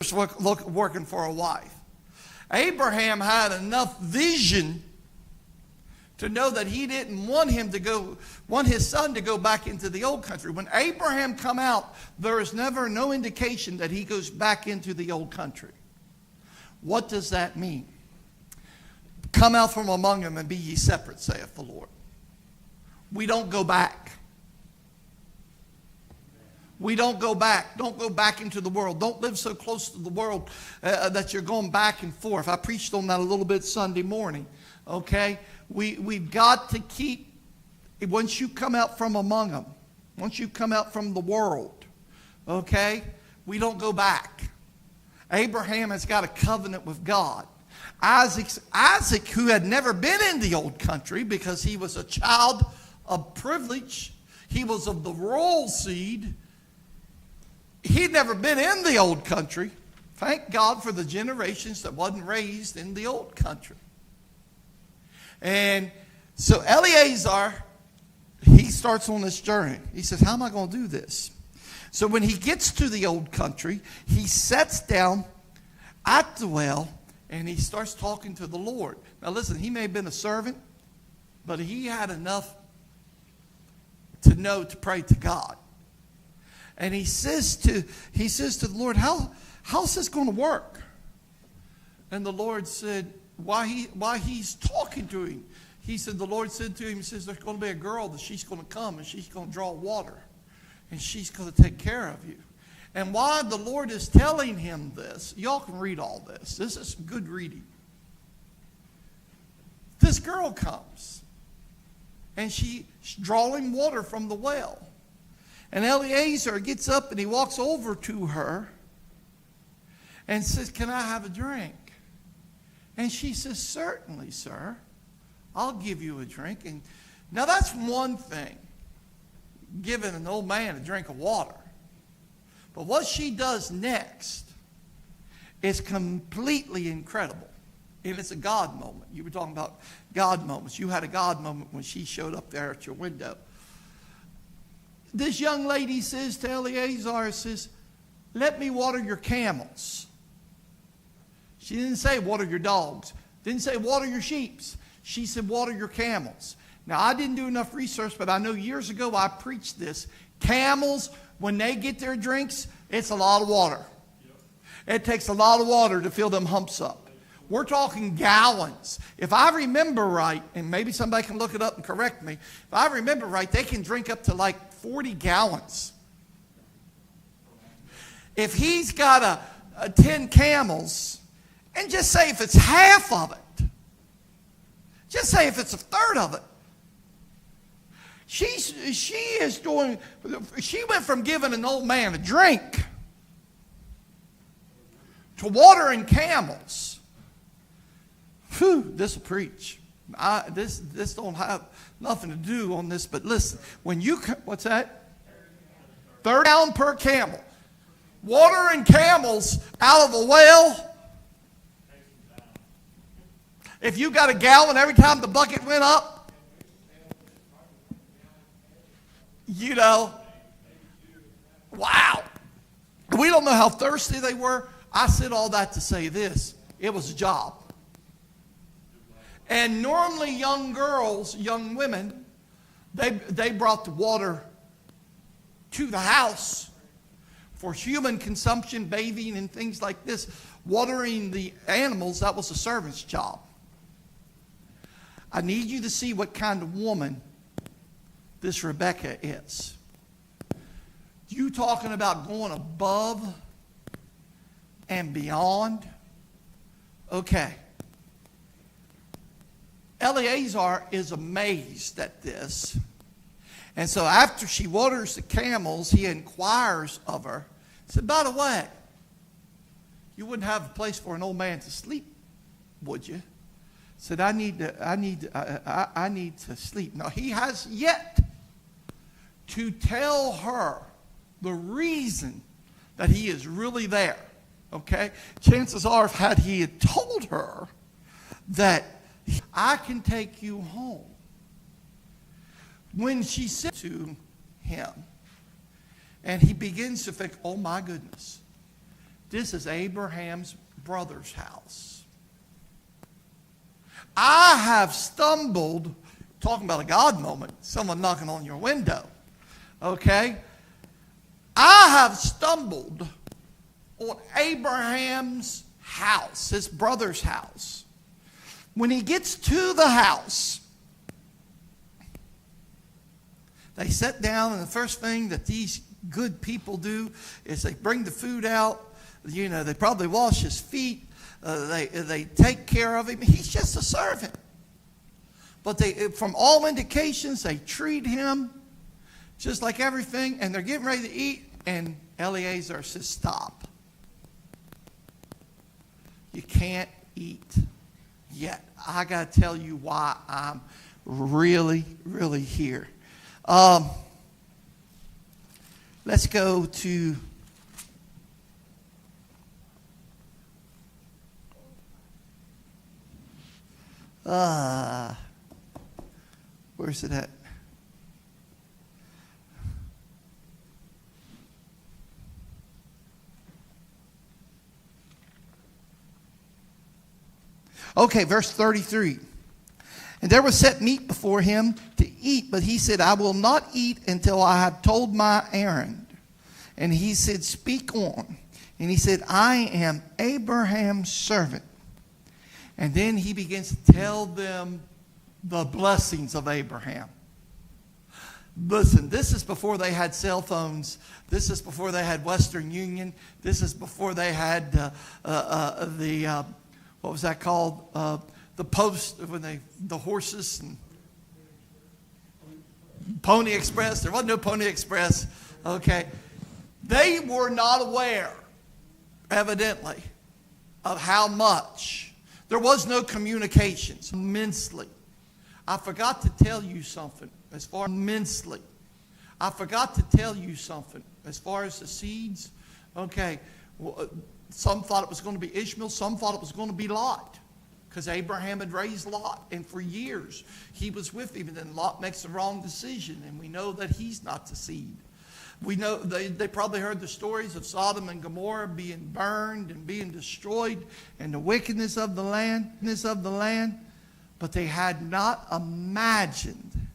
working for a wife. Abraham had enough vision to know that he didn't want his son to go back into the old country. When Abraham come out, there is never no indication that he goes back into the old country. What does that mean? Come out from among them and be ye separate, saith the Lord. We don't go back. We don't go back. Don't go back into the world. Don't live so close to the world that you're going back and forth. I preached on that a little bit Sunday morning. Okay? We've got to keep, once you come out from among them, once you come out from the world, okay, we don't go back. Abraham has got a covenant with God. Isaac, who had never been in the old country because he was a child of privilege, he was of the royal seed. He'd never been in the old country. Thank God for the generations that wasn't raised in the old country. And so Eleazar, he starts on this journey. He says, how am I going to do this? So when he gets to the old country, he sits down at the well and he starts talking to the Lord. Now listen, he may have been a servant, but he had enough to know to pray to God. And he says to the Lord, how's this going to work? And the Lord said, why he's talking to him, he said, the Lord said to him, he says, there's going to be a girl that she's going to come and she's going to draw water. And she's going to take care of you. And while the Lord is telling him this, y'all can read all this. This is good reading. This girl comes. And she's drawing water from the well. And Eleazar gets up and he walks over to her and says, can I have a drink? And she says, certainly, sir. I'll give you a drink. And now that's one thing, giving an old man a drink of water. But what she does next is completely incredible. And it's a God moment. You were talking about God moments. You had a God moment when she showed up there at your window. This young lady says to Eleazar, says, let me water your camels. She didn't say water your dogs. Didn't say water your sheep. She said water your camels. Now, I didn't do enough research, but I know years ago I preached this. Camels, when they get their drinks, it's a lot of water. It takes a lot of water to fill them humps up. We're talking gallons. If I remember right, and maybe somebody can look it up and correct me, if I remember right, they can drink up to like 40 gallons. If he's got a 10 camels, and just say if it's half of it, just say if it's a third of it, she went from giving an old man a drink to watering camels. Whew, this will preach. This don't have nothing to do on this, but listen, when you, what's that? 30 gallons per camel. Watering camels out of a well. If you got a gallon every time the bucket went up, you know, wow. We don't know how thirsty they were. I said all that to say this. It was a job. And normally young girls, young women, they brought the water to the house for human consumption, bathing and things like this. Watering the animals, that was a servant's job. I need you to see what kind of woman this Rebecca is. You talking about going above and beyond? Okay. Eleazar is amazed at this. And so after she waters the camels, he inquires of her. He said, by the way, you wouldn't have a place for an old man to sleep, would you? He said, I need to sleep. Now, he has yet to tell her the reason that he is really there. Okay? Chances are, had he had told her that I can take you home. When she said to him, and he begins to think, oh my goodness, This is Abraham's brother's house. I have stumbled, talking about a God moment, someone knocking on your window. Okay? I have stumbled on Abraham's house, his brother's house. When he gets to the house, they sit down, and the first thing that these good people do is they bring the food out. You know, they probably wash his feet. They take care of him. He's just a servant. But from all indications, they treat him just like everything, and they're getting ready to eat, and Eliezer says, stop. You can't eat yet. I got to tell you why I'm really, really here. Let's go to where's it at? Okay, verse 33. And there was set meat before him to eat, but he said, I will not eat until I have told my errand. And he said, speak on. And he said, I am Abraham's servant. And then he begins to tell them the blessings of Abraham. Listen, this is before they had cell phones. This is before they had Western Union. This is before they had what was that called? The post, when the horses and Pony Express. There wasn't no Pony Express. Okay. They were not aware, evidently, of how much. There was no communications immensely. I forgot to tell you something as far as immensely. I forgot to tell you something as far as the seeds. Okay. Some thought it was going to be Ishmael. Some thought it was going to be Lot. Because Abraham had raised Lot. And for years, he was with him. And then Lot makes the wrong decision. And we know that he's not the seed. We know they probably heard the stories of Sodom and Gomorrah being burned and being destroyed. And the wickedness of the land. But they had not imagined